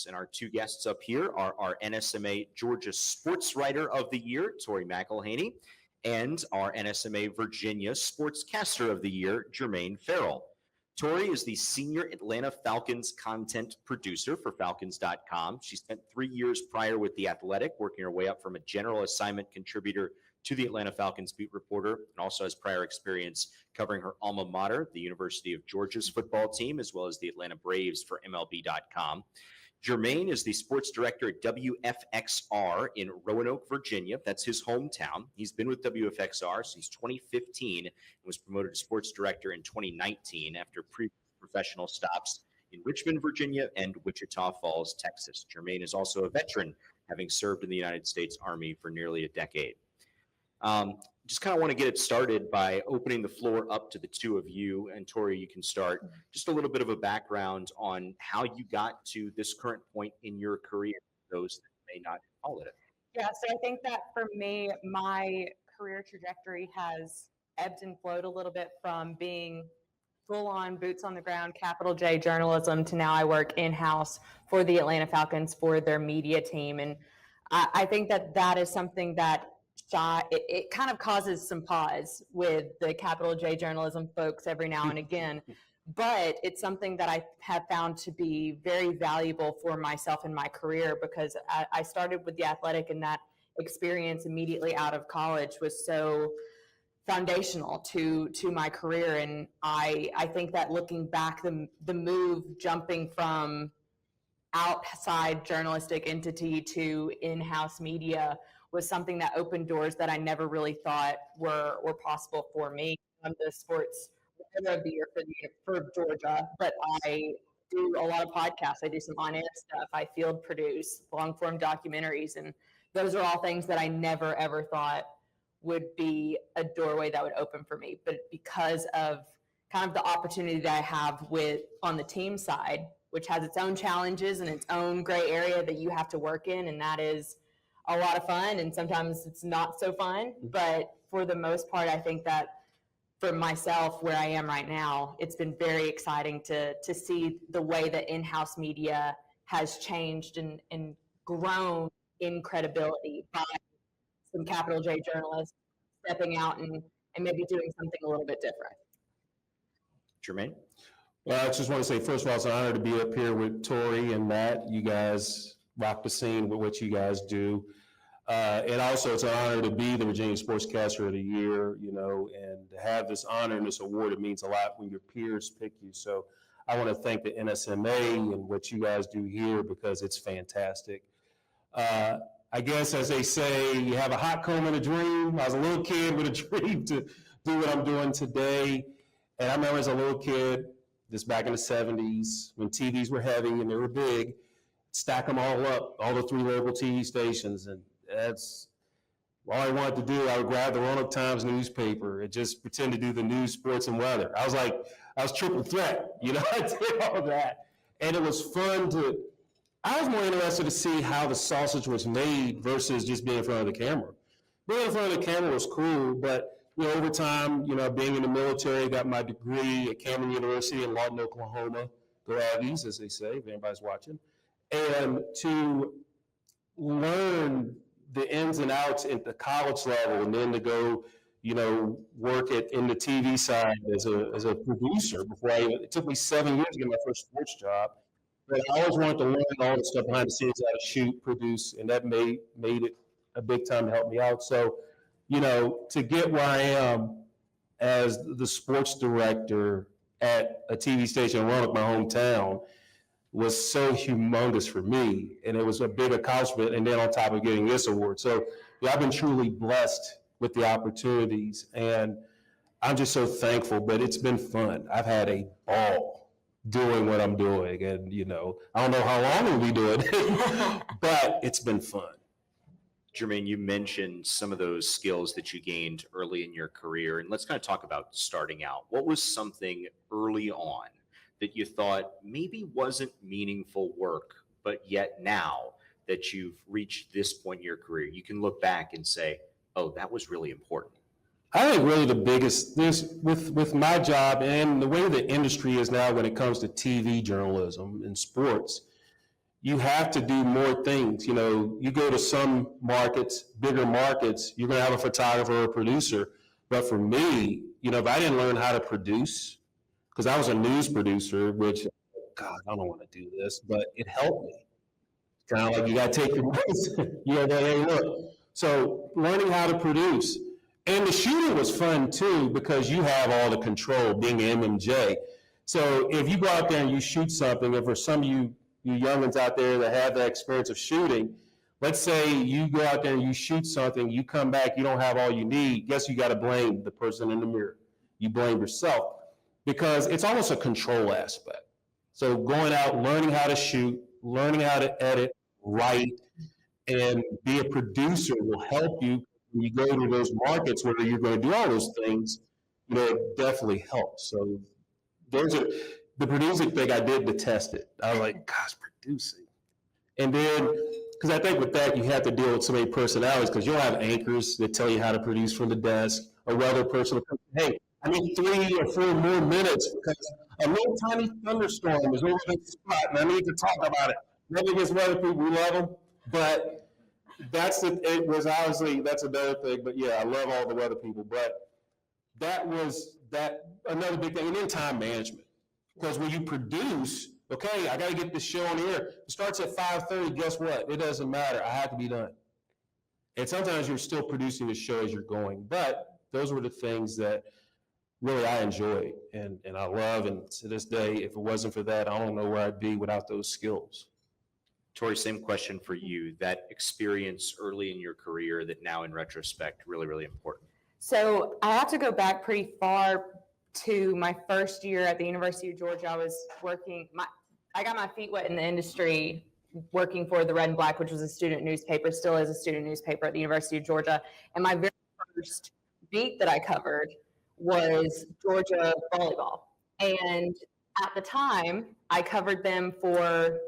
Convergence. And our two guests up here are our NSMA Georgia Sports Writer of the Year, Tori McElhaney, and our NSMA Virginia Sportscaster of the Year, Jermaine Ferrell. Tori is the senior Atlanta Falcons content producer for Falcons.com. She spent 3 years prior with The Athletic, working her way up from a general assignment contributor to the Atlanta Falcons beat reporter, and also has prior experience covering her alma mater, the University of Georgia's football team, as well as the Atlanta Braves for MLB.com. Jermaine is the sports director at WFXR in Roanoke, Virginia. That's his hometown. He's been with WFXR since 2015 and was promoted to sports director in 2019 after professional stops in Richmond, Virginia, and Wichita Falls, Texas. Jermaine is also a veteran, having served in the United States Army for nearly a decade. Just kind of want to get it started by opening the floor up to the two of you. And Tori, you can start. Just a little bit of a background on how you got to this current point in your career, those that may not follow it. Yeah, so I think that for me, my career trajectory has ebbed and flowed a little bit from being full-on boots on the ground, capital J journalism, to now I work in-house for the Atlanta Falcons for their media team. And I think that that is something that it kind of causes some pause with the capital J journalism folks every now and again, but it's something that I have found to be very valuable for myself in my career, because I started with The Athletic, and that experience immediately out of college was so foundational to my career. And I think that looking back, the move jumping from outside journalistic entity to in-house media was something that opened doors that I never really thought were possible for me. I'm the sports writer of the year for Georgia, but I do a lot of podcasts. I do some on-air stuff. I field produce long-form documentaries, and those are all things that I never, ever thought would be a doorway that would open for me. But because of kind of the opportunity that I have on the team side, which has its own challenges and its own gray area that you have to work in, and that is a lot of fun, and sometimes it's not so fun. But for the most part, I think that for myself, where I am right now, it's been very exciting to see the way that in-house media has changed and grown in credibility by some capital J journalists stepping out and maybe doing something a little bit different. Jermaine? Well, I just want to say, first of all, it's an honor to be up here with Tori and Matt. You guys rock the scene with what you guys do. And also, it's an honor to be the Virginia Sportscaster of the Year, and to have this honor and this award. It means a lot when your peers pick you. So I want to thank the NSMA and what you guys do here, because it's fantastic. I guess, as they say, you have a hot comb and a dream. I was a little kid with a dream to do what I'm doing today. And I remember as a little kid, this back in the 70s, when TVs were heavy and they were big, stack them all up, all the 3 local TV stations. And that's all I wanted to do. I would grab the Roanoke Times newspaper and just pretend to do the news, sports, and weather. I was triple threat, I did all that. And it was fun I was more interested to see how the sausage was made versus just being in front of the camera. Being in front of the camera was cool, but over time, being in the military, got my degree at Cameron University in Lawton, Oklahoma. Go Aggies, as they say, if anybody's watching. And to learn the ins and outs at the college level, and then to go, work in the TV side as a producer. It took me 7 years to get my first sports job. But I always wanted to learn all the stuff behind the scenes, how to shoot, produce, and that made it a big time to help me out. So, to get where I am as the sports director at a TV station in Roanoke, my hometown, was so humongous for me. And it was a big accomplishment, and then on top of getting this award. So I've been truly blessed with the opportunities, and I'm just so thankful, but it's been fun. I've had a ball doing what I'm doing, and I don't know how long we'll be doing it, but it's been fun. Jermaine, you mentioned some of those skills that you gained early in your career, and let's kind of talk about starting out. What was something early on that you thought maybe wasn't meaningful work, but yet now that you've reached this point in your career, you can look back and say, oh, that was really important? I think really the biggest, with my job and the way the industry is now when it comes to TV journalism and sports, you have to do more things. You know, you go to some markets, bigger markets, you're going to have a photographer or a producer. But for me, you know, if I didn't learn how to produce, because I was a news producer, which, God, I don't want to do this, but it helped me. Kind of like you got to take your notes. Yeah, hey, look. So learning how to produce. And the shooting was fun too, because you have all the control being an MMJ. So if you go out there and you shoot something, and for some of you youngins out there that have that experience of shooting, let's say you go out there and you shoot something, you come back, you don't have all you need. Guess you got to blame the person in the mirror. You blame yourself, because it's almost a control aspect. So going out, learning how to shoot, learning how to edit, write, and be a producer will help you when you go to those markets where you're going to do all those things. You know, it definitely helps. So those are the producing thing. I did detest it. I was like, gosh, producing. And then, because I think with that, you have to deal with so many personalities, because you'll have anchors that tell you how to produce from the desk, or rather person will come, hey, I need 3 or 4 more minutes because a little tiny thunderstorm is over this spot and I need to talk about it. Nothing against weather people, we love them, but it was obviously, that's another thing. But yeah, I love all the weather people, but that was another big thing. And then time management, because when you produce, okay, I got to get this show on the air. It starts at 5:30. Guess what? It doesn't matter. I have to be done. And sometimes you're still producing the show as you're going. But those were the things that really I enjoyed and I love. And to this day, if it wasn't for that, I don't know where I'd be without those skills. Tori, same question for you. That experience early in your career that now in retrospect, really, really important. So I have to go back pretty far to my first year at the University of Georgia. I was I got my feet wet in the industry working for the Red and Black, which was a student newspaper, still is a student newspaper at the University of Georgia. And my very first beat that I covered was Georgia volleyball. And at the time, I covered them for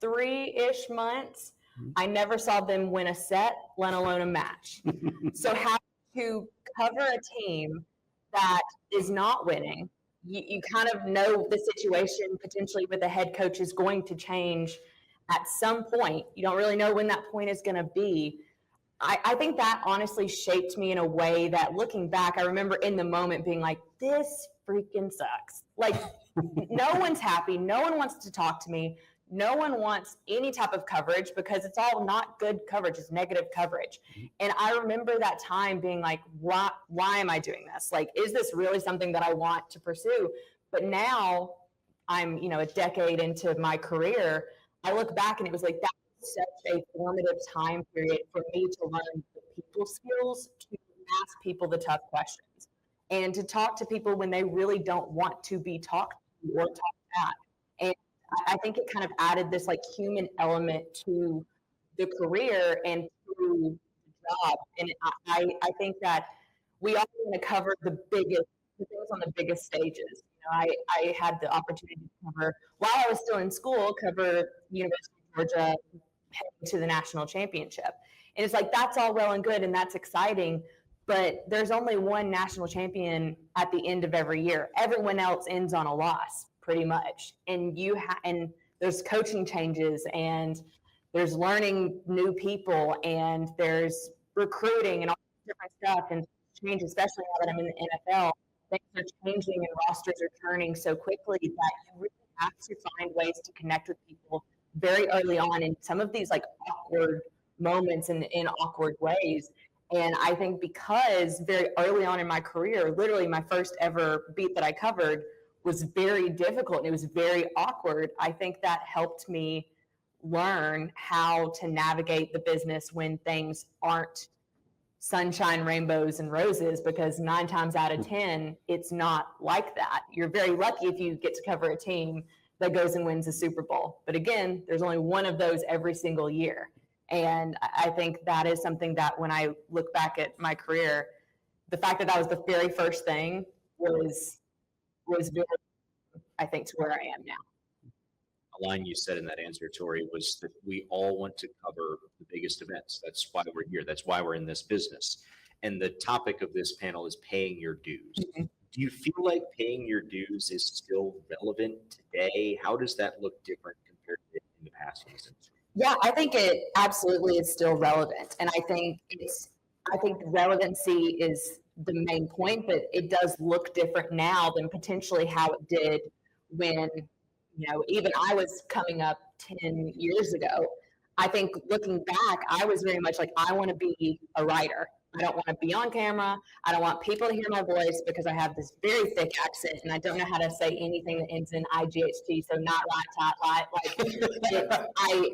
3-ish months. I never saw them win a set, let alone a match. So having to cover a team that is not winning, you kind of know the situation potentially with the head coach is going to change at some point. You don't really know when that point is going to be. I think that honestly shaped me in a way that, looking back, I remember in the moment being like, this freaking sucks. Like, no one's happy. No one wants to talk to me. No one wants any type of coverage because it's all not good coverage. It's negative coverage. And I remember that time being like, why am I doing this? Like, is this really something that I want to pursue? But now I'm, a decade into my career. I look back and it was like, that was such a formative time period for me to learn the people skills, to ask people the tough questions, and to talk to people when they really don't want to be talked to or talked at. And I think it kind of added this like human element to the career and to the job. And I think that we all want to cover the things on the biggest stages. I had the opportunity to cover, while I was still in school, cover University of Georgia heading to the national championship. And it's like, that's all well and good and that's exciting, but there's only one national champion at the end of every year. Everyone else ends on a loss, pretty much. And and there's coaching changes, and there's learning new people, and there's recruiting and all different stuff, and change, especially now that I'm in the NFL. Things are changing and rosters are turning so quickly that you really have to find ways to connect with people very early on in some of these like awkward moments and in awkward ways. And I think because very early on in my career, literally my first ever beat that I covered was very difficult and it was very awkward. I think that helped me learn how to navigate the business when things aren't sunshine, rainbows, and roses, because 9 times out of 10, it's not like that. You're very lucky if you get to cover a team that goes and wins a Super Bowl. But again, there's only one of those every single year. And I think that is something that when I look back at my career, the fact that that was the very first thing was very, I think, to where I am now. A line you said in that answer, Tori, was that we all want to cover the biggest events. That's why we're here. That's why we're in this business. And the topic of this panel is paying your dues. Mm-hmm. Do you feel like paying your dues is still relevant today? How does that look different compared to in the past? season? Yeah, I think it absolutely is still relevant. And I think the relevancy is the main point, but it does look different now than potentially how it did when, even I was coming up 10 years ago. I think looking back, I was very much like, I want to be a writer. I don't want to be on camera. I don't want people to hear my voice because I have this very thick accent and I don't know how to say anything that ends in IGHT. So not right, I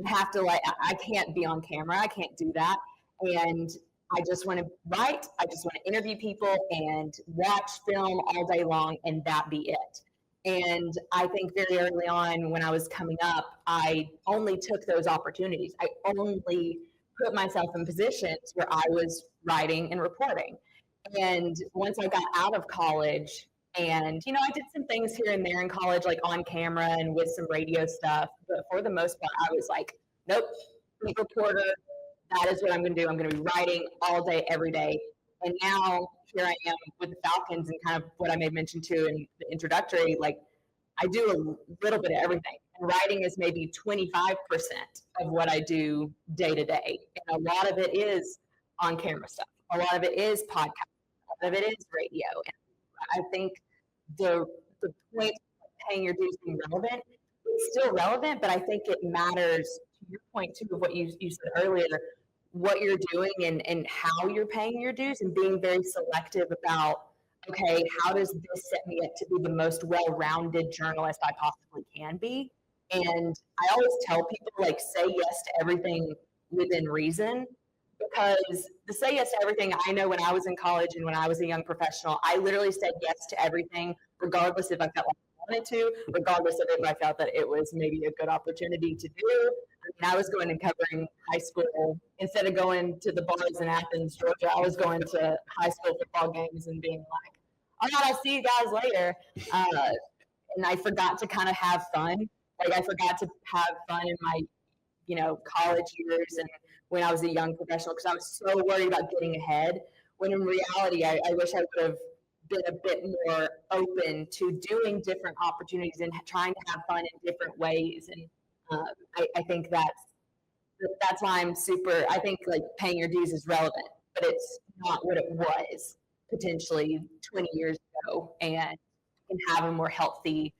have to I can't be on camera. I can't do that. And I just want to write. I just want to interview people and watch film all day long and that be it. And I think very early on when I was coming up, I only took those opportunities. I only put myself in positions where I was writing and reporting. And once I got out of college, and I did some things here and there in college, like on camera and with some radio stuff. But for the most part, I was like, nope, beat reporter. That is what I'm going to do. I'm going to be writing all day, every day. And now here I am with the Falcons and kind of what I made mention to in the introductory, like I do a little bit of everything. And writing is maybe 25% of what I do day to day. And a lot of it is on camera stuff. A lot of it is podcast. A lot of it is radio. And I think the point of paying your dues being relevant, it's still relevant, but I think it matters to your point too of what you said earlier, what you're doing and how you're paying your dues and being very selective about, okay, how does this set me up to be the most well-rounded journalist I possibly can be? And I always tell people, like, say yes to everything within reason, because the say yes to everything, I know when I was in college and when I was a young professional, I literally said yes to everything, regardless if I felt like I wanted to, regardless of if I felt that it was maybe a good opportunity to do. I was going and covering high school. Instead of going to the bars in Athens, Georgia, I was going to high school football games and being like, all right, I'll see you guys later. And I forgot to kind of have fun. Like I forgot to have fun in my, college years and when I was a young professional because I was so worried about getting ahead. When in reality, I wish I would have been a bit more open to doing different opportunities and trying to have fun in different ways. And I think that's why I think like paying your dues is relevant, but it's not what it was potentially 20 years ago, and you can have a more healthy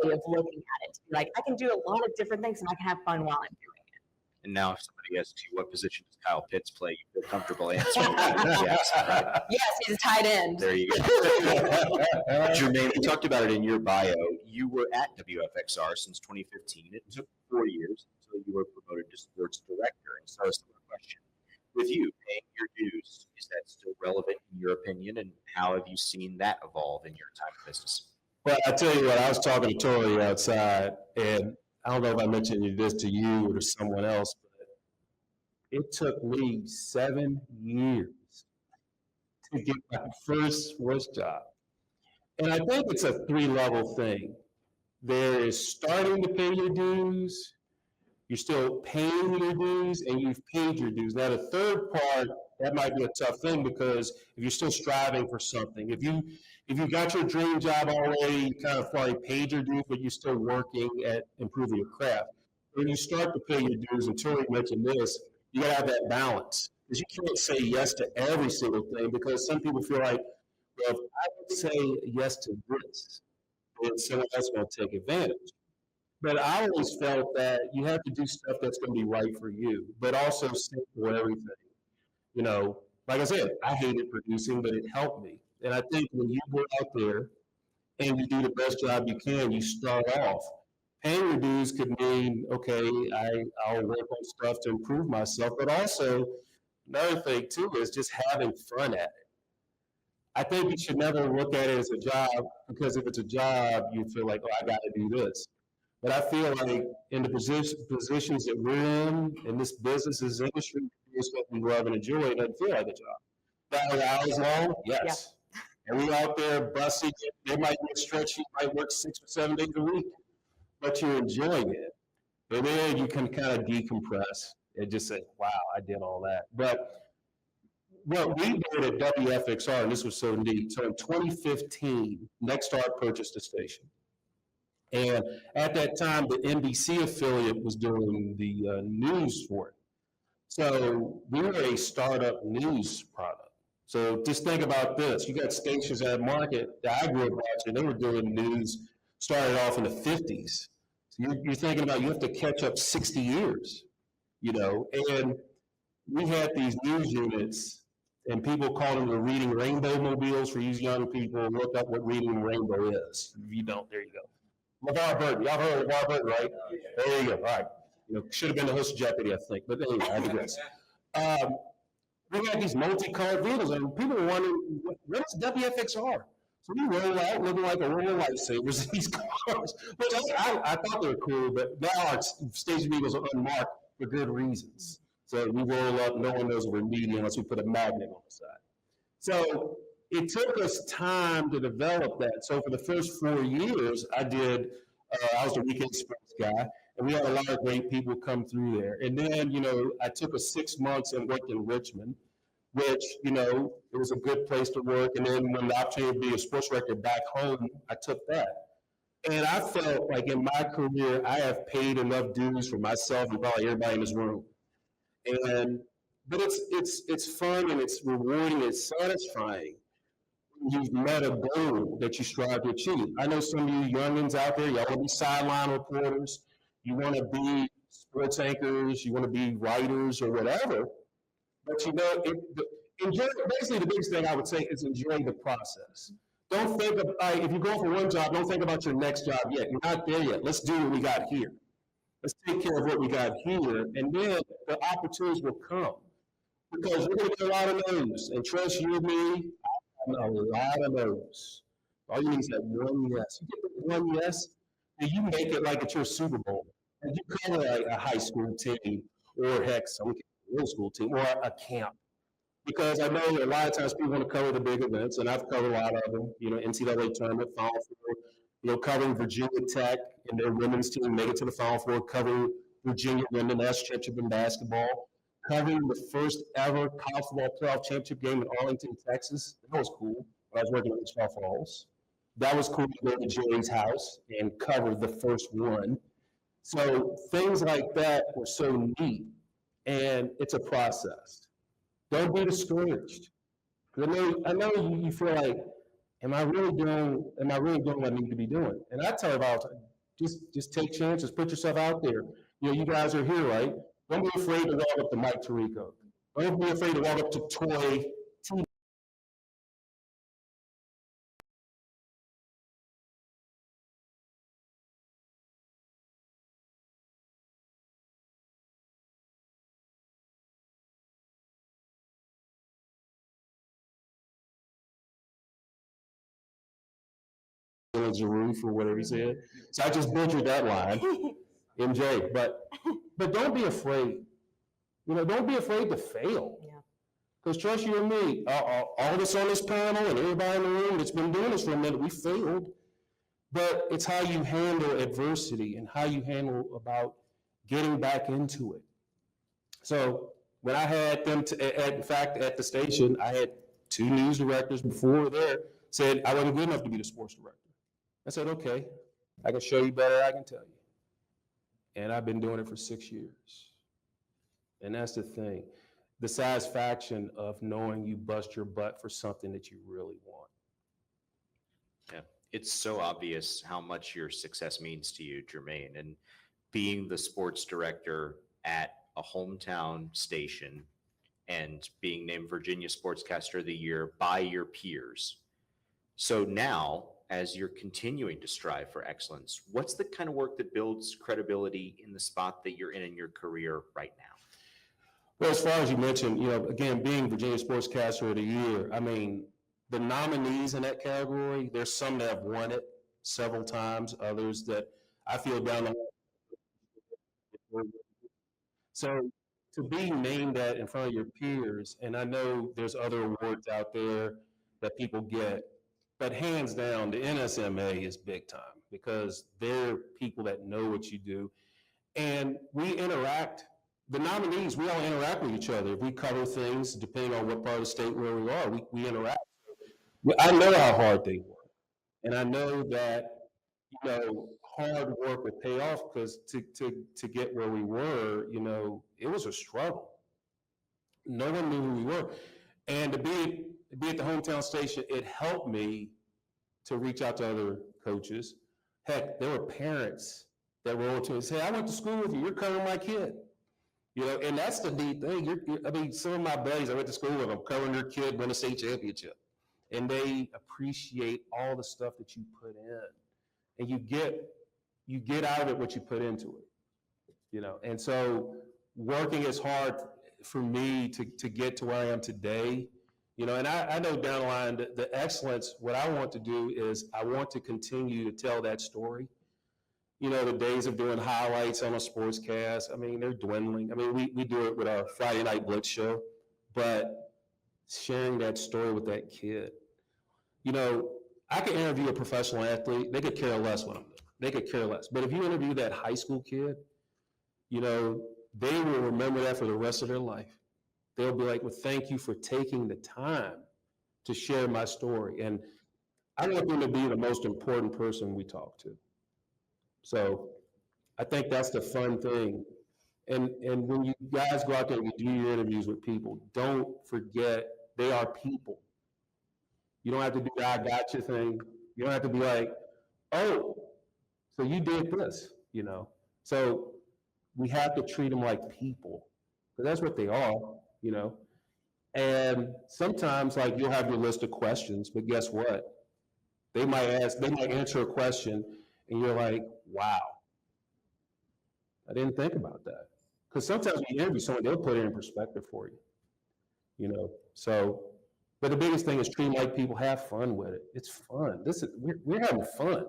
way of looking at it. To be like, I can do a lot of different things and I can have fun while I'm doing it. And now if somebody asks you what position does Kyle Pitts play, you feel comfortable answering yes, right? Yes, he's a tight end. There you go. Jermaine, you talked about it in your bio. You were at WFXR since 2015. It took 4 years until you were promoted to sports director. And so it's a question. With you paying your dues, is that still relevant in your opinion? And how have you seen that evolve in your time in business? Well, I tell you what, I was talking to Tori outside, and I don't know if I mentioned this to you or to someone else, but it took me 7 years to get my first sports job. And I think it's a 3-level thing. There is starting to pay your dues, you're still paying your dues, and you've paid your dues. Now, the third part, that might be a tough thing because if you're still striving for something, if you got your dream job already, you kind of already paid your dues, but you're still working at improving your craft. When you start to pay your dues, and Tori mentioned this, you gotta have that balance. Because you can't say yes to every single thing because some people feel like, well, if I would say yes to this, then someone else will take advantage. But I always felt that you have to do stuff that's going to be right for you, but also stand for everything. Like I said, I hated producing, but it helped me. And I think when you go out there and you do the best job you can, you start off. Paying your dues could mean, okay, I'll work on stuff to improve myself, but also another thing too is just having fun at it. I think you should never look at it as a job because if it's a job, you feel like, oh, I got to do this. But I feel like in the positions that we're in this business, this industry, it's what we love and enjoy, it doesn't feel like a job. That was hours long? Yes. Yeah. And we out there busting it. They might be a stretch, you might work 6 or 7 days a week, but you're enjoying it. And then you can kind of decompress and just say, wow, I did all that. But what we did at WFXR, and this was so neat, so in 2015, Nexstar purchased the station. And at that time, the NBC affiliate was doing the news for it. So we were a startup news product. So just think about this. You got stations at market that I grew up watching, they were doing news, started off in the 50s. So you're thinking about you have to catch up 60 years, and we had these news units, and people called them the Reading Rainbow mobiles. For you young people, look up what Reading Rainbow is. If you don't, there you go. LeVar Burton, y'all heard of LeVar Burton, right? There you go, all right. Should have been the host of Jeopardy, I think, but anyway, I digress. We had these multicolored vehicles, and people were wondering, what is WFXR? So we roll out looking like a roll of lightsabers in these cars, which I thought they were cool, but now our station vehicles are unmarked for good reasons. So we roll up, no one knows we're media unless we put a magnet on the side. So it took us time to develop that. So for the first 4 years, I was the weekend sports guy, and we had a lot of great people come through there. And then, I took a 6 months and worked in Richmond, which, it was a good place to work. And then when the opportunity to be a sports director back home, I took that. And I felt like in my career, I have paid enough dues for myself and probably everybody in this room. But it's fun and it's rewarding, it's satisfying. You've met a goal that you strive to achieve. I know some of you youngins out there, y'all want to be sideline reporters, you want to be sports anchors, you want to be writers or whatever. But basically the biggest thing I would say is enjoy the process. Don't think of, if you go for one job, don't think about your next job yet. You're not there yet. Let's do what we got here. Let's take care of what we got here, and then the opportunities will come. Because we're going to get a lot of those. And trust you and me, I have a lot of those. All you need is that one yes. You get the one yes, and you make it like it's your Super Bowl. And you cover a high school team, or heck, some middle school team, or a camp. Because I know a lot of times people want to cover the big events, and I've covered a lot of them, NCAA tournament, Final Four, covering Virginia Tech and their women's team make it to the Final Four, covering Virginia win the national championship in basketball, covering the first ever college football playoff championship game in Arlington, Texas. That was cool. I was working at Wichita Falls. That was cool to go to Jerry's house and cover the first one. So things like that were so neat, and it's a process. Don't be discouraged. I know you feel like, am I really doing what I need to be doing? And I tell you about, just take chances, put yourself out there. You guys are here, right? Don't be afraid to walk up to Mike Tirico. Don't be afraid to walk up to Tori. Roof or whatever he said. So I just butchered that line, MJ. But don't be afraid. Don't be afraid to fail. Yeah. Because trust you and me, all of us on this panel and everybody in the room that's been doing this for a minute, we failed. But it's how you handle adversity and how you handle about getting back into it. So when I had them, in fact, at the station, I had 2 news directors before there said I wasn't good enough to be the sports director. I said, okay, I can show you better, I can tell you. And I've been doing it for 6 years. And that's the thing, the satisfaction of knowing you bust your butt for something that you really want. Yeah, it's so obvious how much your success means to you, Jermaine, and being the sports director at a hometown station and being named Virginia Sportscaster of the Year by your peers. So now, as you're continuing to strive for excellence, what's the kind of work that builds credibility in the spot that you're in your career right now? Well, as far as you mentioned, again, being Virginia Sportscaster of the Year, I mean, the nominees in that category, there's some that have won it several times, others that I feel down the line. So to be named that in front of your peers, and I know there's other awards out there that people get, but hands down, the NSMA is big time because they're people that know what you do. And we interact, the nominees, we all interact with each other. We cover things depending on what part of the state where we are, we interact. I know how hard they work. And I know that, hard work would pay off, because to get where we were, it was a struggle. No one knew who we were. And to be at the hometown station, it helped me to reach out to other coaches. Heck, there were parents that wrote to us, "Hey, I went to school with you. You're covering my kid." And that's the neat thing. Some of my buddies I went to school with, I'm covering their kid win a state championship. And they appreciate all the stuff that you put in. And you get out of it what you put into it. And so working is hard for me to get to where I am today. And I know down the line that the excellence, what I want to do is I want to continue to tell that story. The days of doing highlights on a sportscast, they're dwindling. We do it with our Friday Night Blitz show, but sharing that story with that kid. I could interview a professional athlete, they could care less what I'm doing. They could care less. But if you interview that high school kid, they will remember that for the rest of their life. They'll be like, "Well, thank you for taking the time to share my story." And I want them to be the most important person we talk to. So I think that's the fun thing. And when you guys go out there and you do your interviews with people, don't forget they are people. You don't have to do the "I got you" thing. You don't have to be like, "Oh, so you did this," So we have to treat them like people, because that's what they are, And sometimes, you'll have your list of questions, but guess what? They might answer a question, and you're like, "Wow, I didn't think about that." Because sometimes when you interview someone, they'll put it in perspective for you, So, but the biggest thing is treat them like people, have fun with it. It's fun. We're having fun.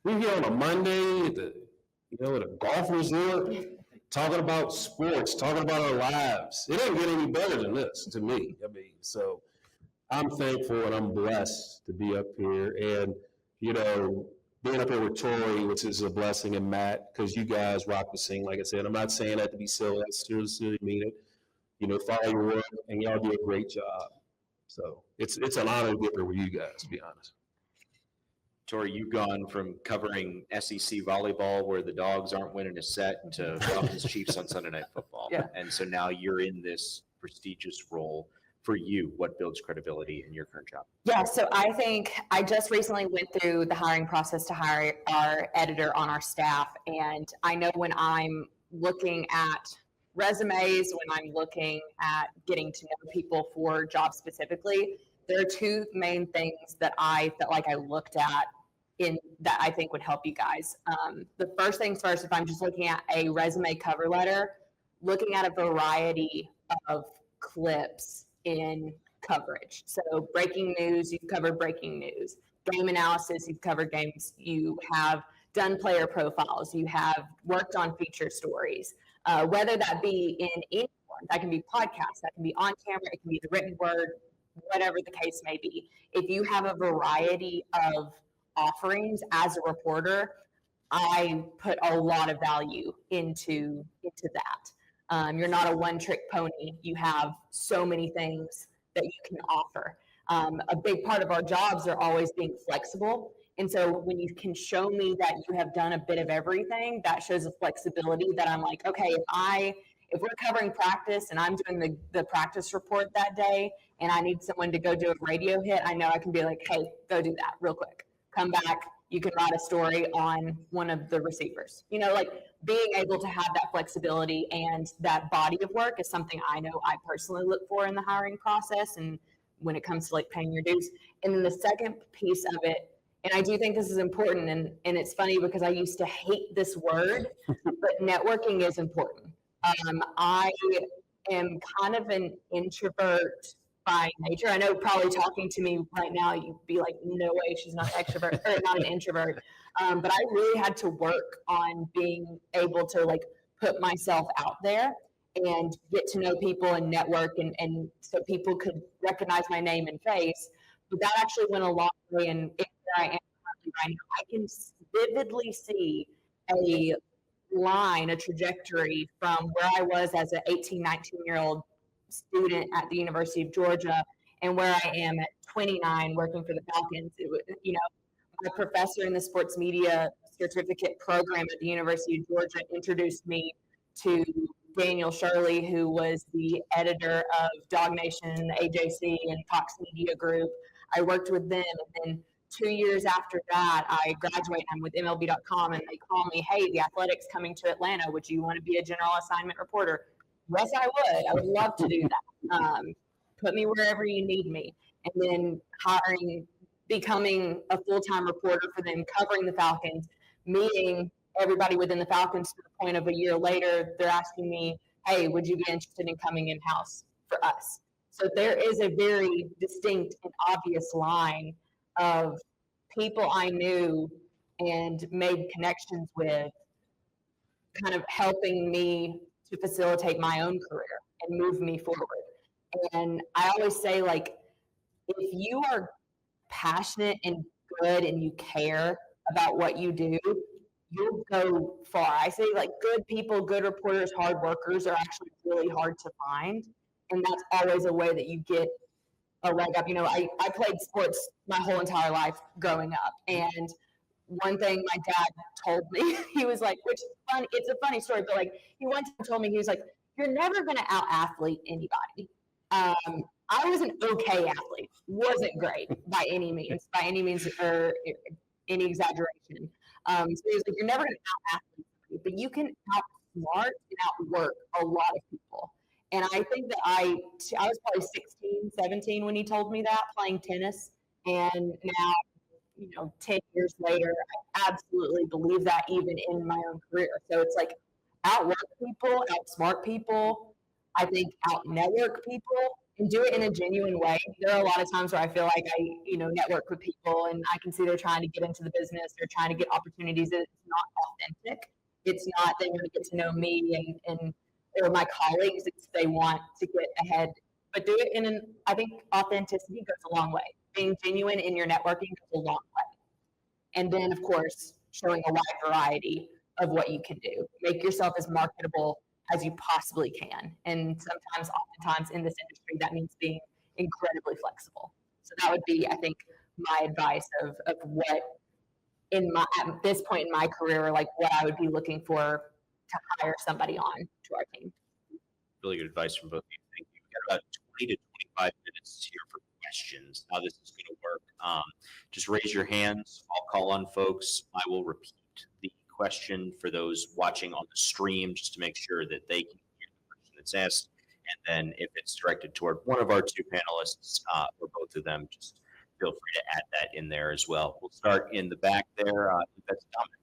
We're here on a Monday at the golf resort, talking about sports, talking about our lives. It doesn't get any better than this to me. So I'm thankful and I'm blessed to be up here, and being up here with Tori, which is a blessing, and Matt, because you guys rock the scene. Like I said, I'm not saying that to be silly. I seriously mean it. Follow your work, and y'all do a great job. So it's an honor to be here with you guys, to be honest. Tori, you've gone from covering SEC volleyball, where the Dogs aren't winning a set, to Falcons Chiefs on Sunday Night Football. Yeah. And so now you're in this prestigious role. For you, what builds credibility in your current job? Yeah, so I think I just recently went through the hiring process to hire our editor on our staff. And I know when I'm looking at resumes, when I'm looking at getting to know people for jobs specifically, there are two main things that I felt like I looked at that I think would help you guys. The first things first, if I'm just looking at a resume cover letter, looking at a variety of clips in coverage. So breaking news, you've covered breaking news. Game analysis, you've covered games. You have done player profiles. You have worked on feature stories. Whether that be in any form, that can be podcasts, that can be on camera, it can be the written word, whatever the case may be. If you have a variety of offerings as a reporter, I put a lot of value into that. You're not a one-trick pony. You have so many things that you can offer. A big part of our jobs are always being flexible. And so when you can show me that you have done a bit of everything, that shows a flexibility that I'm like, okay, if we're covering practice and I'm doing the practice report that day and I need someone to go do a radio hit, I know I can be like, hey, go do that real quick. Come back. You can write a story on one of the receivers. Being able to have that flexibility and that body of work is something I know I personally look for in the hiring process and when it comes to paying your dues. And then the second piece of it, and I do think this is important, and it's funny because I used to hate this word, but networking is important. I am kind of an introvert by nature. I know probably talking to me right now, you'd be like, no way, she's not an extrovert or not an introvert. But I really had to work on being able to put myself out there and get to know people and network and so people could recognize my name and face. But that actually went a long way, and where I am currently right now, I can vividly see a trajectory from where I was as an 18, 19-year-old student at the University of Georgia and where I am at 29 working for the Falcons. My professor in the sports media certificate program at the University of Georgia introduced me to Daniel Shirley, who was the editor of Dog Nation, the AJC, and Fox Media Group. I worked with them, and then 2 years after that, I graduated. I'm with MLB.com, and they call me, hey, the Athletics coming to Atlanta. Would you want to be a general assignment reporter? Yes, I would. I would love to do that. Put me wherever you need me. And then becoming a full-time reporter for them, covering the Falcons, meeting everybody within the Falcons to the point of a year later, they're asking me, hey, would you be interested in coming in-house for us? So there is a very distinct and obvious line of people I knew and made connections with, kind of helping me to facilitate my own career and move me forward. And I always say, like, if you are passionate and good and you care about what you do, you'll go far. I say, like, good people, good reporters, hard workers are actually really hard to find. And that's always a way that you get a leg up. You know, I played sports my whole entire life growing up. And one thing my dad told me, he was like, which is funny, it's a funny story, but like, he one time told me, he was like, you're never going to out-athlete anybody. I was an okay athlete, wasn't great by any means or any exaggeration. So he was like, you're never going to out-athlete, but you can outsmart and outwork a lot of people. And I think that I was probably 16, 17 when he told me that, playing tennis. And now, you know, 10 years later, I absolutely believe that even in my own career. So it's like outwork people, outsmart people, I think out-network people, and do it in a genuine way. There are a lot of times where I feel like I, you know, network with people and I can see they're trying to get into the business, they're trying to get opportunities that it's not authentic. It's not they want to get to know me and or my colleagues, it's they want to get ahead. But do it in an, I think authenticity goes a long way. Being genuine in your networking goes a long way. And then, of course, showing a wide variety of what you can do. Make yourself as marketable as you possibly can. And oftentimes in this industry, that means being incredibly flexible. So that would be, I think, my advice of what at this point in my career, like what I would be looking for to hire somebody on to our team. Really good advice from both of you. Thank you. We've got about 20 to 25 minutes here for questions. How this is going to work. Just raise your hands. I'll call on folks. I will repeat the question for those watching on the stream just to make sure that they can hear the question that's asked. And then if it's directed toward one of our two panelists or both of them, just feel free to add that in there as well. We'll start in the back there. That's Dominic.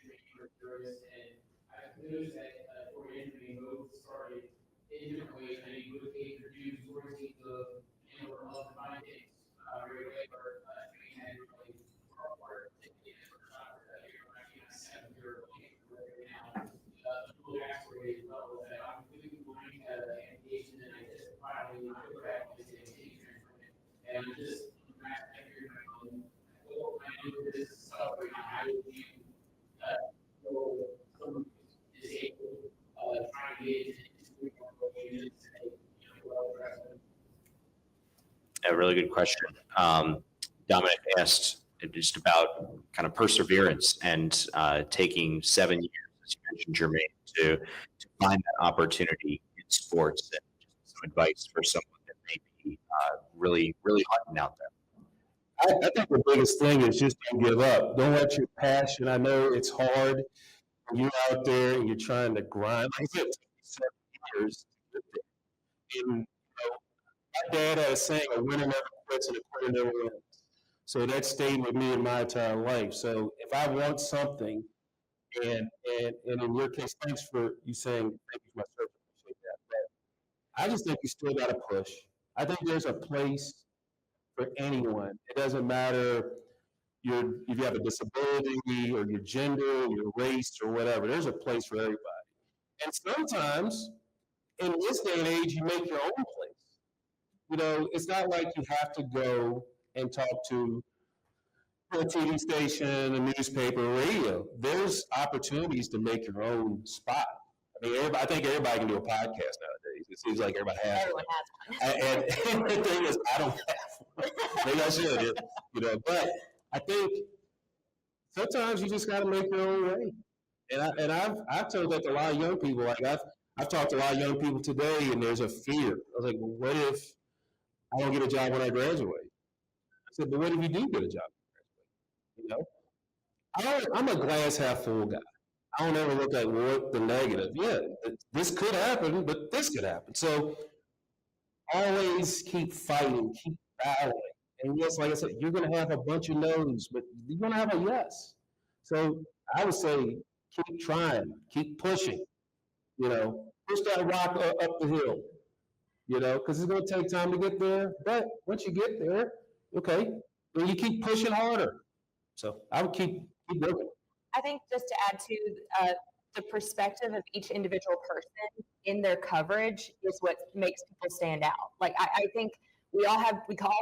And I noticed that Tori and Jermaine both started in different ways. I think both introduced Tori to the or love the mind games right away, or Jermaine had really part of taking it for soccer that year. I'm actually on 7th year right now. The cool backstory as well is that I'm really learning animation, and I just finally took back this animation, and I'm just I do this stuff right now. How would you someone disabled trying to get into A really good question. Dominic asked just about kind of perseverance and taking 7 years, as you mentioned, Jermaine, to find that opportunity in sports, and just some advice for someone that may be really hunting out there. I think the biggest thing is just don't give up. Don't let your passion, I know it's hard. You're out there and you're trying to grind. Like I said, it took me 7 years to get there. And, you know, my dad had a saying, a winner never quits and a quitter never wins. So that stayed with me in my entire life. So if I want something, and in your case, thanks for you saying thank you for my service, I appreciate that. But I just think you still got to push. I think there's a place for anyone. It doesn't matter if you have a disability or your gender, your race, or whatever. There's a place for everybody. And sometimes, in this day and age, you make your own place. You know, it's not like you have to go and talk to a TV station, a newspaper, radio. There's opportunities to make your own spot. I mean, I think everybody can do a podcast nowadays. It seems like everybody has Everyone one. has one. And the thing is, I don't have one. Maybe I should, but I think sometimes you just got to make your own way. And I've told that to a lot of young people. Like I've talked to a lot of young people today, and there's a fear. I was like, well, what if I don't get a job when I graduate? I said, but what if you do get a job when you graduate? I'm a glass half full guy. I don't ever look at what the negative. Yeah, this could happen, but this could happen. So always keep fighting, keep battling. And yes, like I said, you're going to have a bunch of no's, but you're going to have a yes. So I would say keep trying, keep pushing, push that rock up the hill, because it's going to take time to get there. But once you get there, okay, then you keep pushing harder. So I would keep working. I think just to add to the perspective of each individual person in their coverage is what makes people stand out. Like I think we all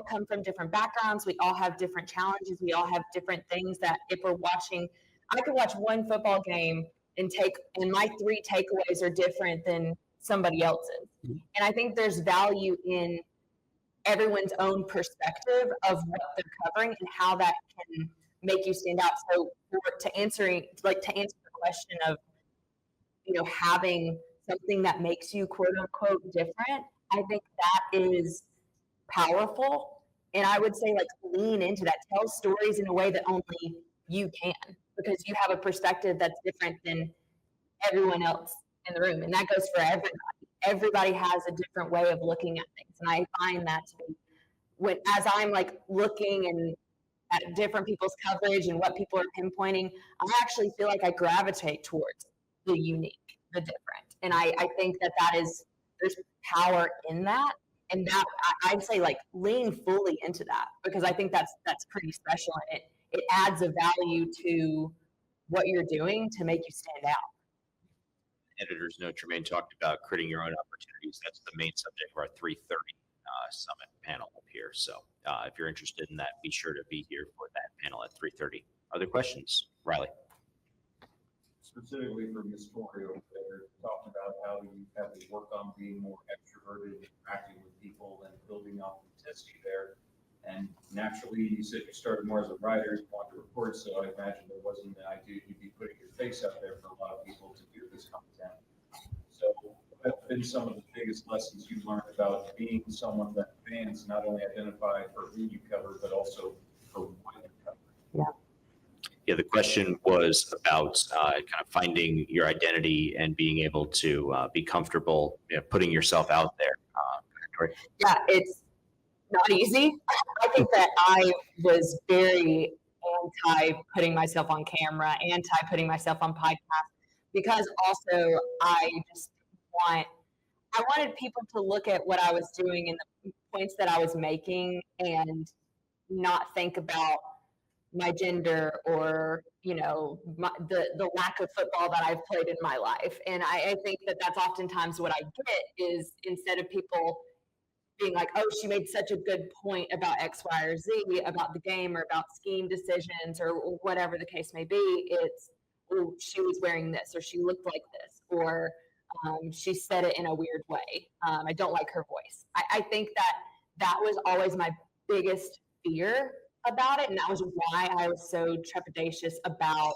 come from different backgrounds. We all have different challenges. We all have different things that if we're watching, I could watch one football game and my 3 takeaways are different than somebody else's. And I think there's value in everyone's own perspective of what they're covering and how that can make you stand out. So to answer the question of, having something that makes you quote unquote different, I think that is powerful. And I would say lean into that, tell stories in a way that only you can, because you have a perspective that's different than everyone else in the room. And that goes for everybody. Everybody has a different way of looking at things. And I find that to be as I'm looking and at different people's coverage and what people are pinpointing, I actually feel like I gravitate towards the unique, the different. And I think there's power in that. And that I'd say lean fully into that, because I think that's pretty special. And it adds a value to what you're doing to make you stand out. Editor's note, Jermaine talked about creating your own opportunities. That's the main subject of our 3:30 summit panel up here. So if you're interested in that, be sure to be here for that panel at 3:30. Other questions? Riley. Specifically for Ms. Tori over there, talking about how you have to work on being more extroverted, interacting with people, and building authenticity there. And naturally, you said you started more as a writer, you wanted to report, so I imagine there wasn't an idea you'd be putting your face out there for a lot of people to do this content. So what have been some of the biggest lessons you learned about being someone that fans not only identify for who you cover, but also for what you cover? Yeah, the question was about kind of finding your identity and being able to be comfortable putting yourself out there. Tori? Yeah, it's not easy. I think that I was very anti putting myself on camera, anti putting myself on podcast, because also I wanted people to look at what I was doing and the points that I was making and not think about my gender or, the lack of football that I've played in my life. And I think that that's oftentimes what I get is, instead of people being like, oh, she made such a good point about X, Y, or Z, about the game or about scheme decisions or whatever the case may be, it's, oh, she was wearing this, or she looked like this, or she said it in a weird way. I don't like her voice. I think that was always my biggest fear about it, and that was why I was so trepidatious about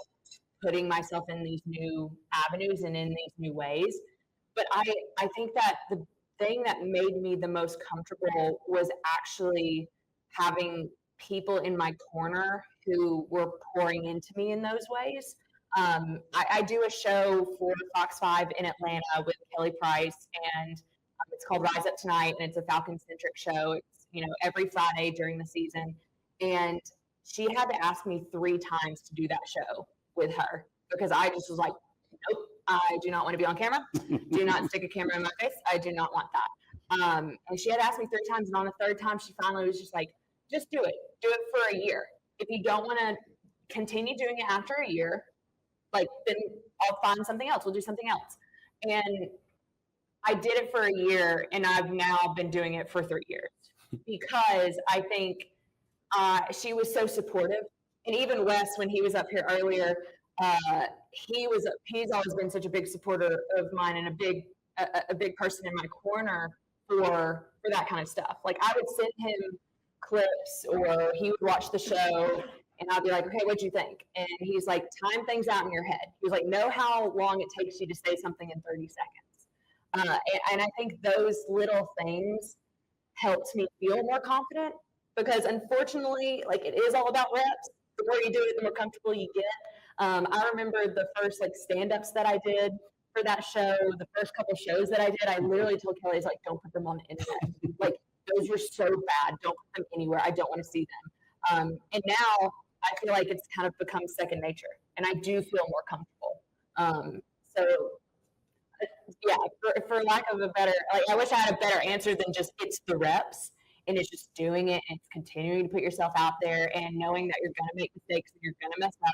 putting myself in these new avenues and in these new ways. But I think that the thing that made me the most comfortable was actually having people in my corner who were pouring into me in those ways. I do a show for Fox 5 in Atlanta with Kelly Price, and it's called Rise Up Tonight, and it's a Falcon-centric show. It's, every Friday during the season. And she had to ask me 3 times to do that show with her, because I just was like, nope, I do not want to be on camera. Do not stick a camera in my face. I do not want that. And she had asked me 3 times, and on the 3rd time, she finally was just like, just do it. Do it for a year. If you don't want to continue doing it after a year, then I'll find something else. We'll do something else. And I did it for a year, and I've now been doing it for 3 years, because I think she was so supportive. And even Wes, when he was up here earlier, he's always been such a big supporter of mine and a big a big person in my corner for that kind of stuff. Like I would send him clips, or he would watch the show, and I'd be like, okay, what'd you think? And he's like, time things out in your head. He was like, know how long it takes you to say something in 30 seconds. And I think those little things helped me feel more confident, because unfortunately, like it is all about reps. The more you do it, the more comfortable you get. I remember the first like stand-ups that I did for that show, the first couple shows that I did, I literally told Kelly, I was like, don't put them on the internet. Like those were so bad. Don't put them anywhere. I don't want to see them. And now I feel like it's kind of become second nature, and I do feel more comfortable. So yeah, for lack of a better, like I wish I had a better answer than just it's the reps, and it's just doing it, and it's continuing to put yourself out there, and knowing that you're going to make mistakes and you're going to mess up.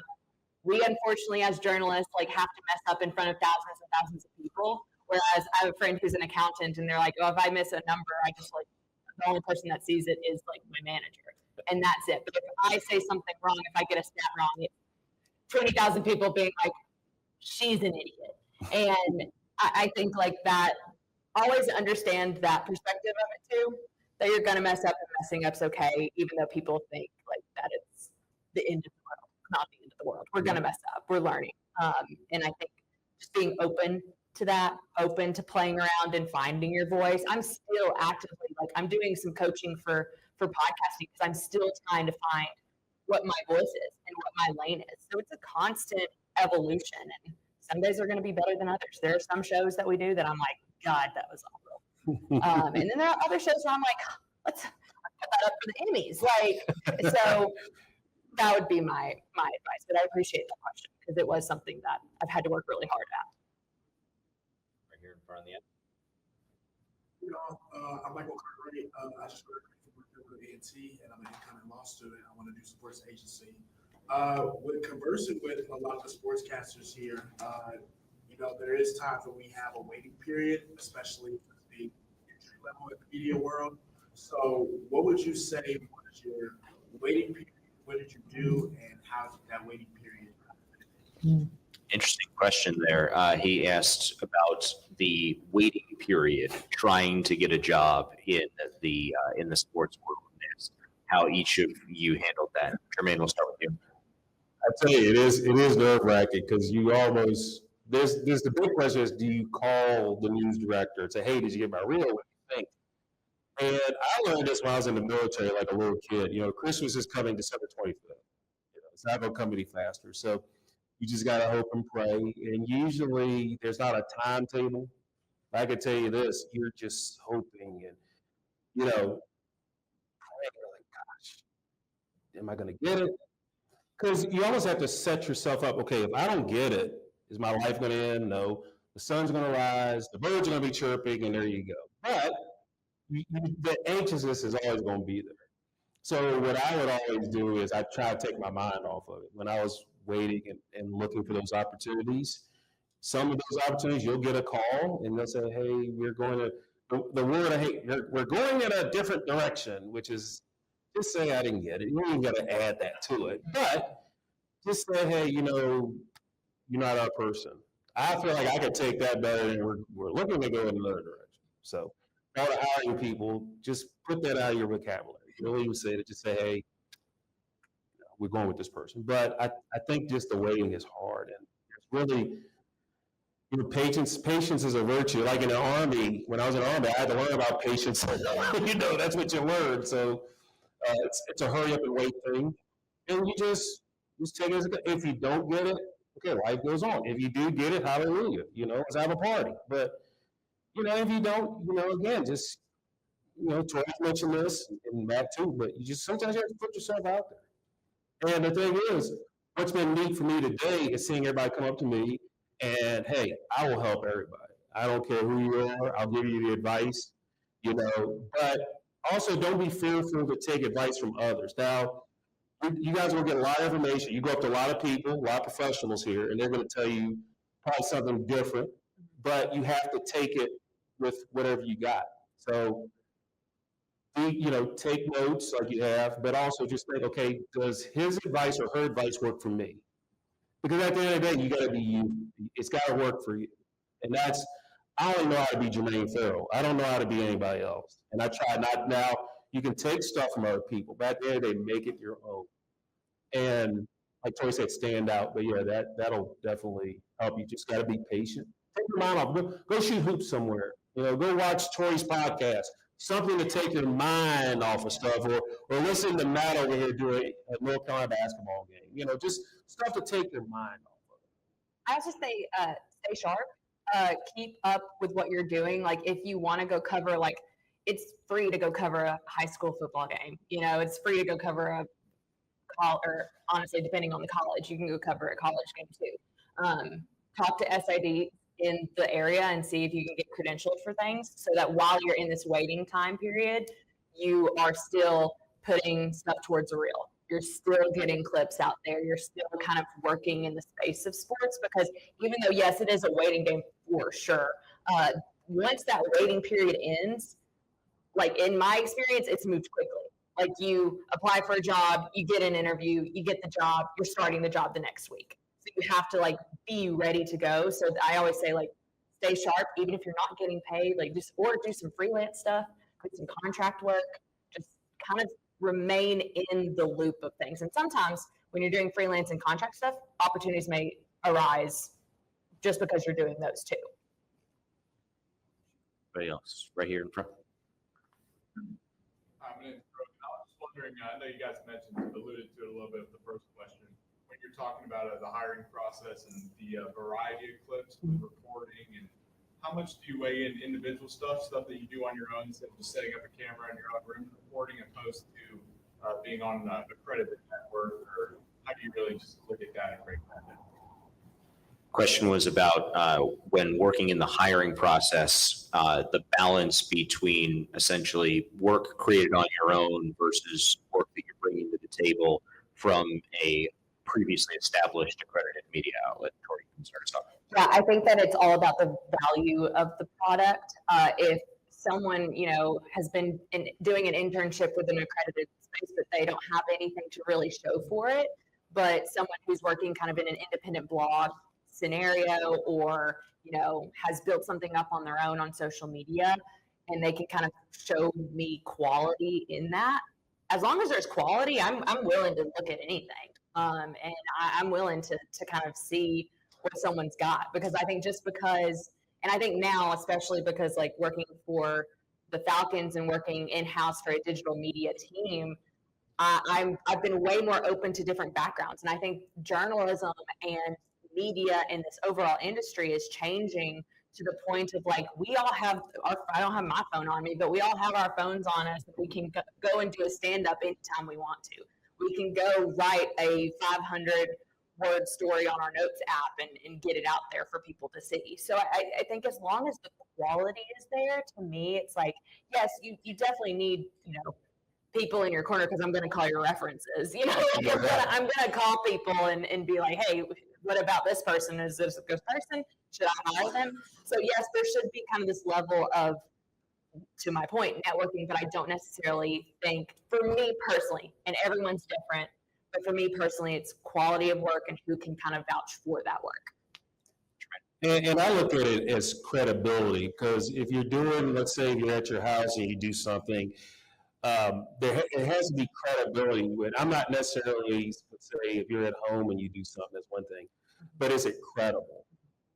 We unfortunately, as journalists, like have to mess up in front of thousands and thousands of people. Whereas I have a friend who's an accountant, and they're like, oh, if I miss a number, I just like the only person that sees it is like my manager, and that's it. But if I say something wrong, if I get a stat wrong, it's 20,000 people being like, she's an idiot. And I think like that, always understand that perspective of it too, that you're going to mess up, and messing up's okay, even though people think like that it's the end of the world. Not the end of the world. We're going to mess up. We're learning. And I think just being open to that, open to playing around and finding your voice. I'm still actively, like I'm doing some coaching for podcasting, because I'm still trying to find what my voice is and what my lane is. So it's a constant evolution, and some days are going to be better than others. There are some shows that we do that I'm like, God, that was awful. And then there are other shows where I'm like, let's put that up for the Emmys. Like, so that would be my advice. But I appreciate that question, because it was something that I've had to work really hard at. Right here in front of the end. I'm Michael Cartwright. I just graduated from working with A&T, and I'm an incoming law student. I want to do sports agency. With conversing with a lot of the sportscasters here, there is times when we have a waiting period, especially for the entry level in the media world. So what would you say was your waiting period? What did you do, and how did that waiting period? Interesting question there. He asked about the waiting period, trying to get a job in the sports world. How each of you handled that. Jermaine, we'll start with you. I tell you, it is nerve-wracking, because you almost there's the big question is, do you call the news director and say, hey, did you get my reel? What do you think? And I learned this when I was in the military, like a little kid. Christmas is coming December 25th. It's not going to come any faster. So you just got to hope and pray. And usually there's not a timetable. I can tell you this, you're just hoping and, praying, like, gosh, am I going to get it? Because you almost have to set yourself up, okay, if I don't get it, is my life going to end? No. The sun's going to rise, the birds are going to be chirping, and there you go. But the anxiousness is always going to be there. So what I would always do is I try to take my mind off of it. When I was waiting and looking for those opportunities, some of those opportunities, you'll get a call, and they'll say, hey, we're going to, the word I hate, we're going in a different direction, which is, just say I didn't get it. You ain't got to add that to it. But just say, hey, you're not our person. I feel like I could take that better, and we're looking to go in another direction. So all the hiring people, just put that out of your vocabulary. You don't even say it, just say, hey, we're going with this person. But I think just the waiting is hard, and it's really, patience is a virtue. Like in the Army, when I was in the Army, I had to learn about patience. That's what you learn. So it's a hurry up and wait thing. And you just take it as if you don't get it, okay, life goes on. If you do get it, hallelujah, let's have a party. But, if you don't, again, just, Tori mentioned this, and Matt too, but sometimes you have to put yourself out there. And the thing is, what's been neat for me today is seeing everybody come up to me and, hey, I will help everybody. I don't care who you are. I'll give you the advice, but also don't be fearful to take advice from others. Now, you guys will get a lot of information. You go up to a lot of people, a lot of professionals here, and they're going to tell you probably something different, but you have to take it with whatever you got. So, take notes like you have, but also just think, okay, does his advice or her advice work for me? Because at the end of the day, you got to be you. It's got to work for you. And that's, I only know how to be Jermaine Ferrell. I don't know how to be anybody else. And I try not now. You can take stuff from other people. Back there, they make it your own. And like Tori said, stand out. But yeah, that'll definitely help. You just got to be patient. Take your mind off. Go shoot hoops somewhere. Go watch Tori's podcast. Something to take your mind off of stuff, or listen to Matt over here do a North Carolina basketball game. Just stuff to take your mind off of it. I also say stay sharp. Keep up with what you're doing. Like if you want to go cover, like it's free to go cover a high school football game. It's free to go cover a college, or honestly, depending on the college, you can go cover a college game too. Talk to SID in the area and see if you can get credentialed for things, so that while you're in this waiting time period, you are still putting stuff towards the reel. You're still getting clips out there. You're still kind of working in the space of sports, because even though, yes, it is a waiting game for sure, once that waiting period ends, like in my experience, it's moved quickly. Like you apply for a job, you get an interview, you get the job, you're starting the job the next week. So you have to like be ready to go. So I always say like stay sharp, even if you're not getting paid, like just or do some freelance stuff, do some contract work, just kind of remain in the loop of things. And sometimes when you're doing freelance and contract stuff, opportunities may arise just because you're doing those too. Anybody else? Right here in front. My name's Krause. I was just wondering, I know you guys alluded to it a little bit with the first question. When you're talking about the hiring process and the variety of clips with reporting, and how much do you weigh in individual stuff that you do on your own instead of just setting up a camera in your own room reporting, opposed to being on an accredited network, or how do you really just look at that and break that down? Question was about when working in the hiring process, the balance between essentially work created on your own versus work that you're bringing to the table from a previously established accredited media outlet. Tori, you can start us off. Yeah, I think that it's all about the value of the product. If someone, has been doing an internship with an accredited space, but they don't have anything to really show for it, but someone who's working kind of in an independent blog scenario, or has built something up on their own on social media, and they can kind of show me quality in that. As long as there's quality, I'm willing to look at anything, and I'm willing to kind of see what someone's got, because I think and I think now, especially because like working for the Falcons and working in-house for a digital media team, I've been way more open to different backgrounds, and I think journalism and media and this overall industry is changing to the point of like we all have I don't have my phone on me, but we all have our phones on us. We can go and do a stand-up anytime we want to. We can go write a 500-word story on our notes app and get it out there for people to see. So I think as long as the quality is there, to me, it's like, yes, you definitely need, people in your corner, because I'm going to call your references. I'm going to call people and be like, hey, what about this person? Is this a good person? Should I hire them? So yes, there should be kind of this level of, to my point, networking, but I don't necessarily think, for me personally, and everyone's different, but for me personally, it's quality of work and who can kind of vouch for that work. And I look at it as credibility, because if you're doing, let's say you're at your house and you do something, it has to be credibility with. I'm not necessarily, let's say if you're at home and you do something, that's one thing, but is it credible?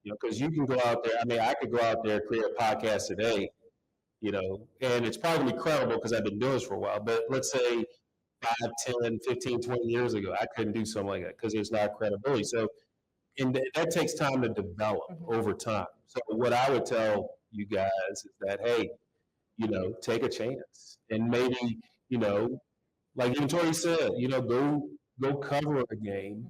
Because you can go out there. I mean, I could go out there and create a podcast today, and it's probably gonna be credible because I've been doing this for a while. But let's say 5, 10, 15, 20 years ago, I couldn't do something like that because there's not credibility. So, and that takes time to develop over time. So what I would tell you guys is that, hey, take a chance, and maybe, like even Tori said, go cover a game,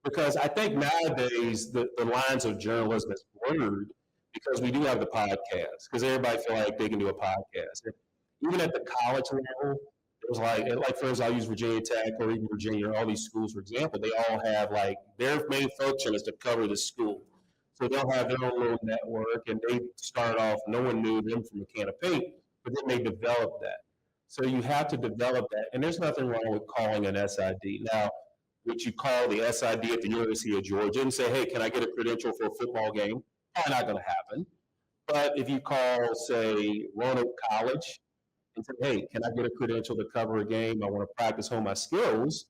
because I think nowadays the lines of journalism is blurred because we do have the podcast, because everybody feel like they can do a podcast. And even at the college level, it was like for instance, I'll use Virginia Tech or even Virginia, all these schools, for example, they all have like their main function is to cover the school. So they'll have their own little network, and they start off, no one knew them from a can of paint, but then they develop that. So you have to develop that, and there's nothing wrong with calling an SID. Now, what you call the SID at the University of Georgia and say, hey, can I get a credential for a football game? Probably not going to happen. But if you call, say, Roanoke College and say, hey, can I get a credential to cover a game? I want to practice hone my skills,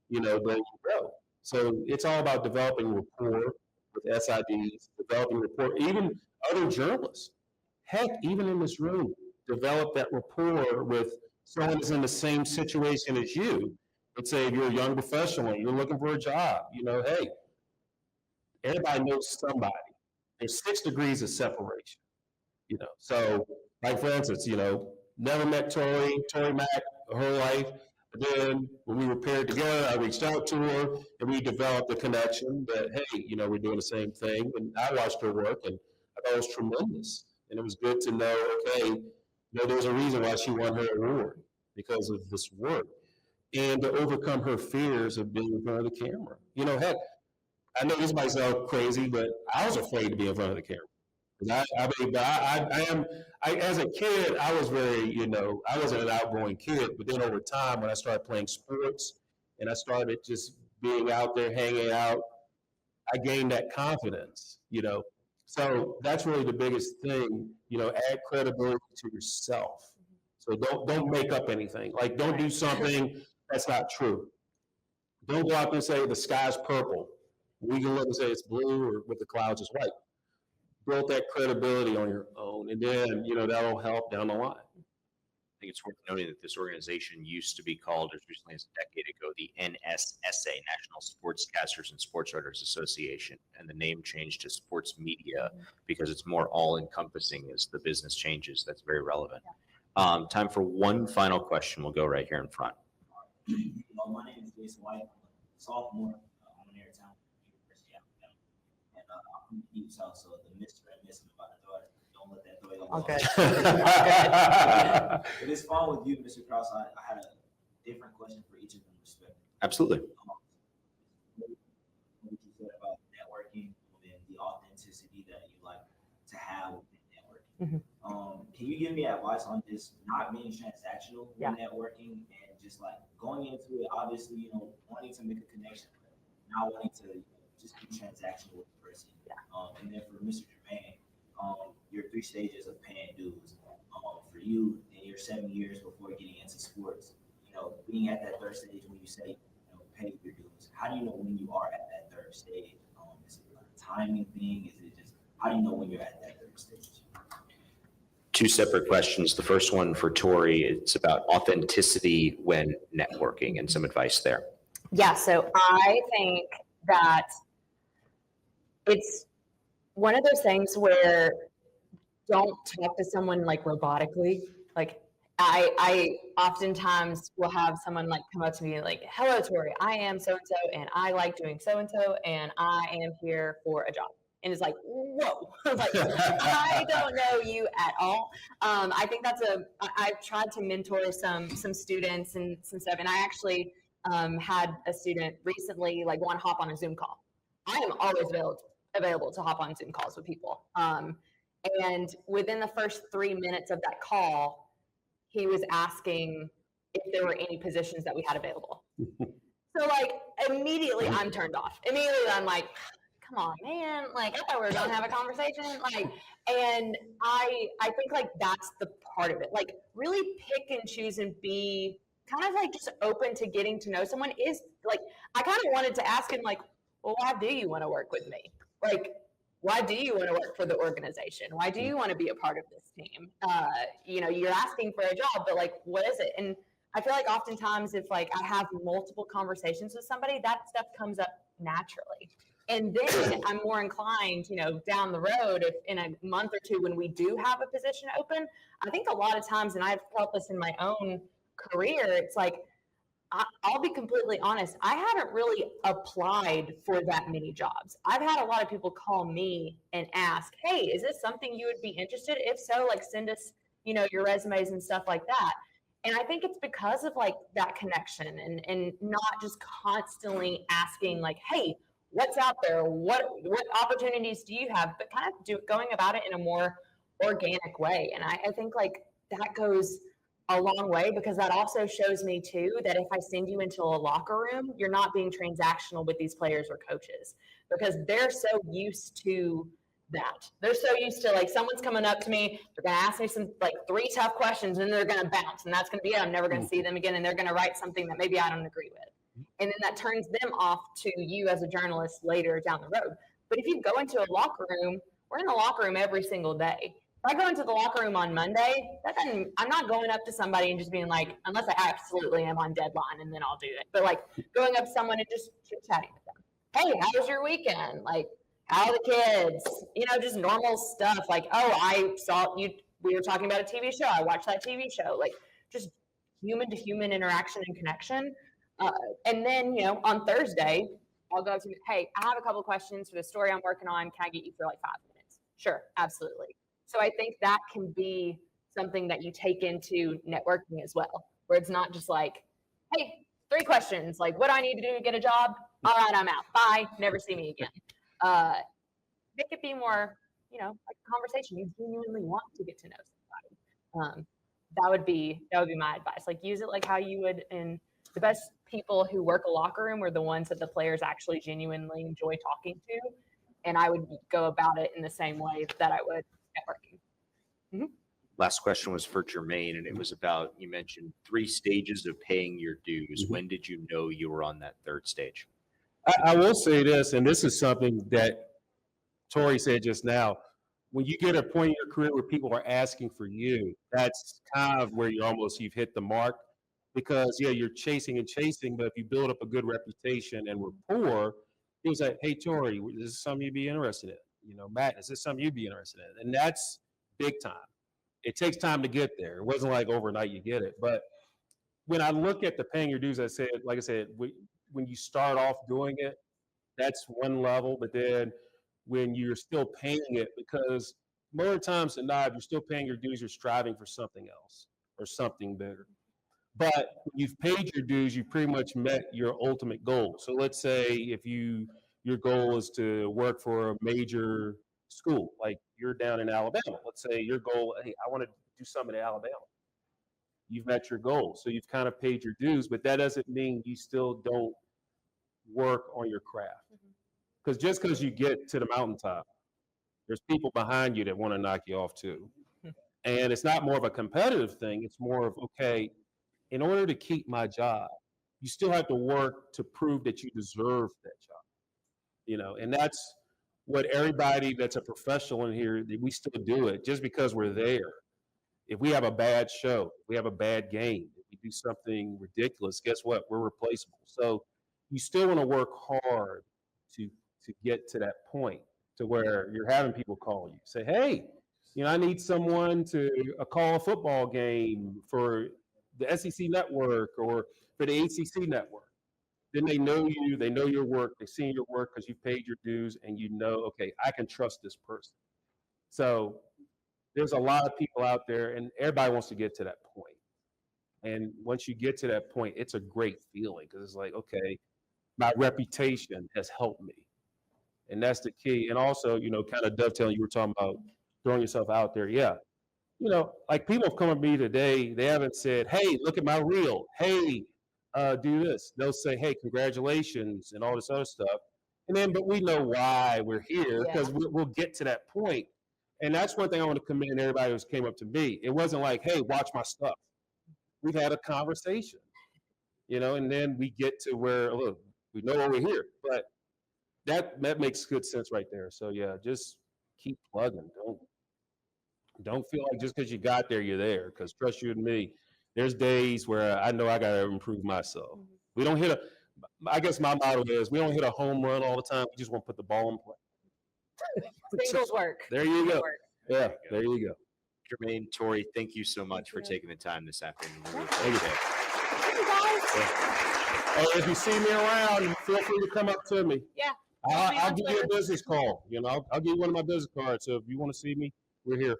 there you go. So it's all about developing rapport with SIDs, developing rapport, even other journalists. Heck, even in this room, develop that rapport with someone who's in the same situation as you. Let's say if you're a young professional and you're looking for a job, hey, everybody knows somebody. There's 6 degrees of separation, So, like for instance, never met Tori Mack her life. But then when we were paired together, I reached out to her and we developed a connection that, hey, we're doing the same thing. And I watched her work and I thought it was tremendous. And it was good to know, okay, there's a reason why she won her award because of this work. And to overcome her fears of being in front of the camera. Heck, I know this might sound crazy, but I was afraid to be in front of the camera. As a kid, I was very, I wasn't an outgoing kid, but then over time, when I started playing sports and I started just being out there, hanging out, I gained that confidence, So that's really the biggest thing, add credibility to yourself. So don't make up anything. Like, don't do something that's not true. Don't go out there and say the sky's purple. We can look and say it's blue or with the clouds is white. Build that credibility on your own, and then, that'll help down the line. I think it's worth noting that this organization used to be called, as recently as a decade ago, the NSSA, National Sportscasters and Sports Writers Association, and the name changed to Sports Media because it's more all-encompassing as the business changes. That's very relevant. Time for one final question. We'll go right here in front. My name is Jason White. I'm a sophomore. I'm an Arizona University of Alabama. And I'm from the Deep South, so the Mr. and Miss about the daughter. Don't let that throw you off. Okay. But it's fine with you, Mr. Krause. I had a different question for each of them, respectively. Absolutely. What you said about networking and the authenticity that you like to have within networking. Can you give me advice on just not being transactional with networking and just like going into it, obviously, wanting to make a connection, but not wanting to just be transactional with the person. And then for Mr. Jermaine, your 3 stages of paying dues. For you, in your 7 years before getting into sports, being at that 3rd stage when you say, pay your dues, how do you know when you are at that 3rd stage? Is it like a timing thing? Is it just, how do you know when you're at that 3rd stage? 2 separate questions. The first one for Tori, it's about authenticity when networking and some advice there. Yeah, so I think that it's one of those things where don't talk to someone like robotically. Like I oftentimes will have someone like come up to me like, hello, Tori, I am so-and-so and I like doing so-and-so and I am here for a job. And it's like, whoa, like, I don't know you at all. I think I've tried to mentor some students and some stuff. And I actually had a student recently like want to hop on a Zoom call. I am always available to hop on Zoom calls with people. And within the first 3 minutes of that call, he was asking if there were any positions that we had available. So like immediately I'm turned off. Immediately I'm like, come on, man. Like, I thought we were going to have a conversation. Like, and I think like that's the part of it. Like really pick and choose and be kind of like just open to getting to know someone is like, I kind of wanted to ask him like, well, why do you want to work with me? Like, why do you want to work for the organization? Why do you want to be a part of this team? You're asking for a job, but like, what is it? And I feel like oftentimes if like I have multiple conversations with somebody, that stuff comes up naturally. And then I'm more inclined, down the road, if in a month or 2 when we do have a position open, I think a lot of times, and I've felt this in my own career, it's like, I'll be completely honest, I haven't really applied for that many jobs. I've had a lot of people call me and ask, hey, is this something you would be interested in? If so, like send us, your resumes and stuff like that. And I think it's because of like that connection and not just constantly asking like, hey, what's out there? What opportunities do you have? But kind of going about it in a more organic way. And I think like that goes a long way because that also shows me too that if I send you into a locker room, you're not being transactional with these players or coaches because they're so used to that. They're so used to, like, someone's coming up to me, they're gonna ask me some, like, 3 tough questions, and they're gonna bounce, and that's gonna be it. I'm never gonna see them again, and they're gonna write something that maybe I don't agree with. And then that turns them off to you as a journalist later down the road. But if you go into a locker room, we're in the locker room every single day. If I go into the locker room on Monday, I'm not going up to somebody and just being like, unless I absolutely am on deadline, and then I'll do it. But, like, going up to someone and just chit-chatting with them. Hey, how was your weekend? Like, how are the kids? You know, just normal stuff. Like, oh, I saw you, we were talking about a TV show. I watched that TV show. Like, just human to human interaction and connection. And then, you know, on Thursday, I'll go to, hey, I have a couple questions for the story I'm working on. Can I get you for like 5 minutes? Sure, absolutely. So I think that can be something that you take into networking as well, where it's not just like, hey, 3 questions. Like, what do I need to do to get a job? All right, I'm out. Bye. Never see me again. Make it be more, you know, like a conversation. You genuinely want to get to know somebody. That would be my advice. Like, use it like how you would. And the best people who work a locker room are the ones that the players actually genuinely enjoy talking to. And I would go about it in the same way that I would networking. Last question was for Jermaine, and it was about, you mentioned 3 stages of paying your dues. When did you know you were on that 3rd stage? I will say this, and this is something that Tori said just now. When you get a point in your career where people are asking for you, that's kind of where you've hit the mark. Because, yeah, you're chasing, but if you build up a good reputation and rapport, he was like, hey, Tori, is this something you'd be interested in? You know, Matt, is this something you'd be interested in? And that's big time. It takes time to get there. It wasn't like overnight you get it. But when I look at the paying your dues, like I said, when you start off doing it, that's one level. But then when you're still paying it, because more times than not, if you're still paying your dues, you're striving for something else or something bigger. But when you've paid your dues, you pretty much met your ultimate goal. So let's say if your goal is to work for a major school, like you're down in Alabama. Let's say your goal, hey, I want to do something in Alabama. You've met your goal. So you've kind of paid your dues, but that doesn't mean you still don't work on your craft. Because just because you get to the mountaintop, there's people behind you that want to knock you off too. And it's not more of a competitive thing. It's more of, okay, in order to keep my job, you still have to work to prove that you deserve that job. You know, and that's what everybody that's a professional in here, we still do it just because we're there. If we have a bad show, we have a bad game, if we do something ridiculous, guess what? We're replaceable. So you still want to work hard to get to that point to where you're having people call you, say, hey, you know, I need someone to call a football game for the SEC network or for the ACC network. Then they know you, they know your work, they've seen your work because you've paid your dues, and you know, okay, I can trust this person. So there's a lot of people out there, and everybody wants to get to that point. And once you get to that point, it's a great feeling because it's like, okay, my reputation has helped me. And that's the key. And also, you know, kind of dovetailing, you were talking about throwing yourself out there. Yeah. You know, like people have come to me today, they haven't said, hey, look at my reel. Hey, do this. They'll say, hey, congratulations and all this other stuff. And then, but we know why we're here because we'll get to that point. And that's one thing I want to commend everybody who came up to me. It wasn't like, hey, watch my stuff. We've had a conversation, you know, and then we get to where, look, we know why we're here. But that makes good sense right there. So yeah, just keep plugging. Don't feel like just because you got there, you're there. Because trust you and me, there's days where I know I got to improve myself. We don't hit I guess my motto is we don't hit a home run all the time. We just want to put the ball in play. Singles work. There you go. Yeah, there you go. Jermaine, Tori, thank you so much for taking the time this afternoon. Thank you. Thank you, guys. Oh, if you see me around, feel free to come up to me. Yeah. I'll give you a business call. You know, I'll give you one of my business cards. So if you want to see me, we're here.